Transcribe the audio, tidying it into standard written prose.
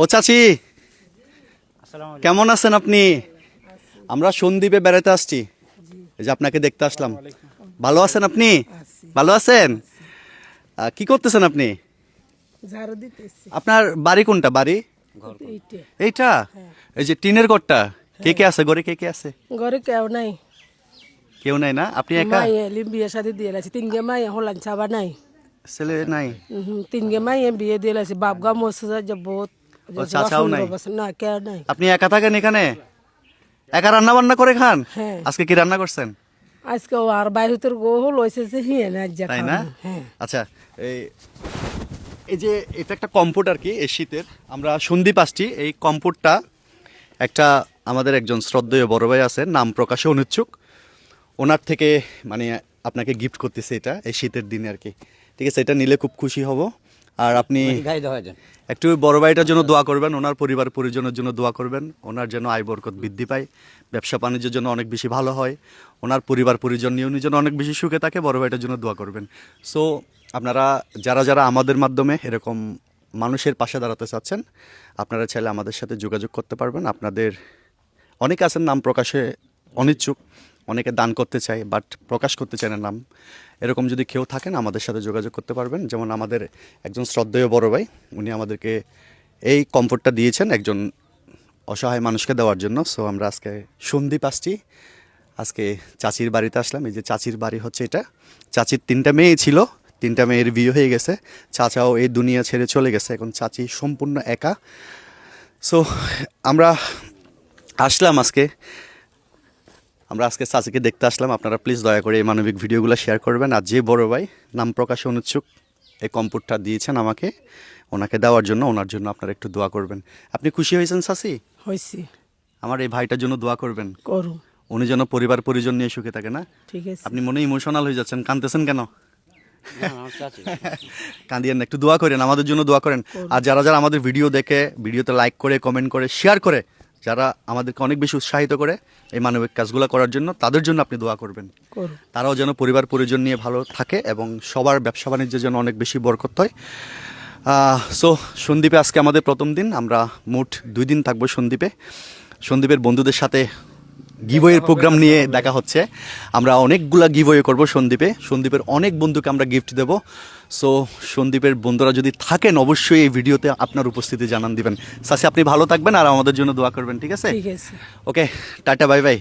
ও চাচি, কেমন আছেন আপনি? আমরা সন্দ্বীপে বেড়াতে আসছি, এই যে আপনাকে দেখতে আসলাম। ভালো আছেন আপনি? ভালো আছেন? কি করতেছেন আপনি? ঝাড়ু দিতেছি। আপনার বাড়ি কোনটা? বাড়ি এইটা। এইটা? এই যে টিনের ঘরটা। কে কে আছে ঘরে? কে কে আছে? ঘরে কেউ নাই। কেউ নাই না? আপনি একা? মাইয়ে বিয়ে শাদি দিয়ে লাইছে তিনগে মাইয়ে হলান চাবা নাই। ছেলে নাই? তিনগে মাইয়ে বিয়ে দিয়ে লাইছে বাপগা মসজিদ যে বহুত ও চাচাও নাই? না কেউ নাই। আপনি একা থাকেন এখানে? একা রান্না বান্না করে খান? হ্যাঁ। আজকে কি রান্না করছেন? আজকে ও আর বাইরে গো লইছে যে হিয়ে না যা তাই না? হ্যাঁ। আচ্ছা, এই এই যে এটা একটা কম্পোট আর কি, এই শীতের আমরা সন্ধ্যি পাচ্ছি। এই কম্পোটটা একটা আমাদের একজন শ্রদ্ধেয় বড় ভাই আছে, নাম প্রকাশে অনিচ্ছুক, ওনার থেকে মানে আপনাকে গিফট করতেছে এটা এই শীতের দিনে আর কি। ঠিক আছে, এটা নিলে খুব খুশি হব। আর আপনি একটু বড় ভাইটার জন্য দোয়া করবেন, ওনার পরিবার পরিজনের জন্য দোয়া করবেন, ওনার যেন আয় বরকত বৃদ্ধি পায়, ব্যবসা বাণিজ্যের জন্য অনেক বেশি ভালো হয়, ওনার পরিবার পরিজন নিয়ে উনি যেন অনেক বেশি সুখে থাকে, বড় ভাইটার জন্য দোয়া করবেন। সো আপনারা যারা যারা আমাদের মাধ্যমে এরকম মানুষের পাশে দাঁড়াতে চাচ্ছেন, আপনারা চাইলে আমাদের সাথে যোগাযোগ করতে পারবেন। আপনাদের অনেকে আছেন নাম প্রকাশে অনিচ্ছুক, অনেকে দান করতে চায় বাট প্রকাশ করতে চায় না নাম। এরকম যদি কেউ থাকেন আমাদের সাথে যোগাযোগ করতে পারবেন। যেমন আমাদের একজন শ্রদ্ধেয় বড় ভাই, উনি আমাদেরকে এই কমফোর্টটা দিয়েছেন একজন অসহায় মানুষকে দেওয়ার জন্য। সো আমরা আজকে সন্ধ্যি পাচ্ছি, আজকে চাচির বাড়িতে আসলাম। এই যে চাচির বাড়ি হচ্ছে এটা। চাচির 3টা মেয়ে ছিল, 3টা মেয়ের বিয়ে হয়ে গেছে, চাচাও এই দুনিয়া ছেড়ে চলে গেছে, এখন চাচি সম্পূর্ণ একা। সো আমরা আসলাম আজকে, আমরা আজকে চাচিকে দেখতে আসলাম। আপনারা প্লিজ দয়া করে এই মানবিক ভিডিওগুলো শেয়ার করবেন। আর যে বড় ভাই নাম প্রকাশে অনুচ্ছুক এই কম্পোর্টটা দিয়েছেন আমাকে, ওনাকে দেওয়ার জন্য, ওনার জন্য আপনারা একটু দোয়া করবেন। আপনি খুশি হয়েছেন চাচি? হইছি। আমার এই ভাইটার জন্য দোয়া করবেন, করু। উনি যেন পরিবার পরিজন নিয়ে সুখে থাকে। না ঠিক আছে। আপনি মনে ইমোশনাল হয়ে যাচ্ছেন, কাঁদতেছেন কেন? কাঁদিয়েন না, একটু দোয়া করেন, আমাদের জন্য দোয়া করেন। আর যারা যারা আমাদের ভিডিও দেখে, ভিডিওতে লাইক করে, কমেন্ট করে, শেয়ার করে, যারা আমাদেরকে অনেক বেশি উৎসাহিত করে এই মানবিক কাজগুলো করার জন্য, তাদের জন্য আপনি দোয়া করবেন। তারাও যেন পরিবার পরিজন নিয়ে ভালো থাকে এবং সবার ব্যবসা বাণিজ্যের জন্য অনেক বেশি বরকত হয়। সো সন্দ্বীপে আজকে আমাদের প্রথম দিন, আমরা মোট 2 দিন থাকবো সন্দ্বীপে। সন্দ্বীপের বন্ধুদের সাথে গিভওয়ের প্রোগ্রাম নিয়ে দেখা হচ্ছে। আমরা অনেকগুলা গিভওয়ে করবো সন্দ্বীপে, সন্দ্বীপের অনেক বন্ধুকে আমরা গিফট দেবো। সো সন্দ্বীপের বন্ধুরা যদি থাকেন অবশ্যই এই ভিডিওতে আপনার উপস্থিতি জানান দিবেন। সাসি আপনি ভালো থাকবেন আর আমাদের জন্য দোয়া করবেন, ঠিক আছে? ঠিক আছে। ওকে, টাটা, বাই বাই।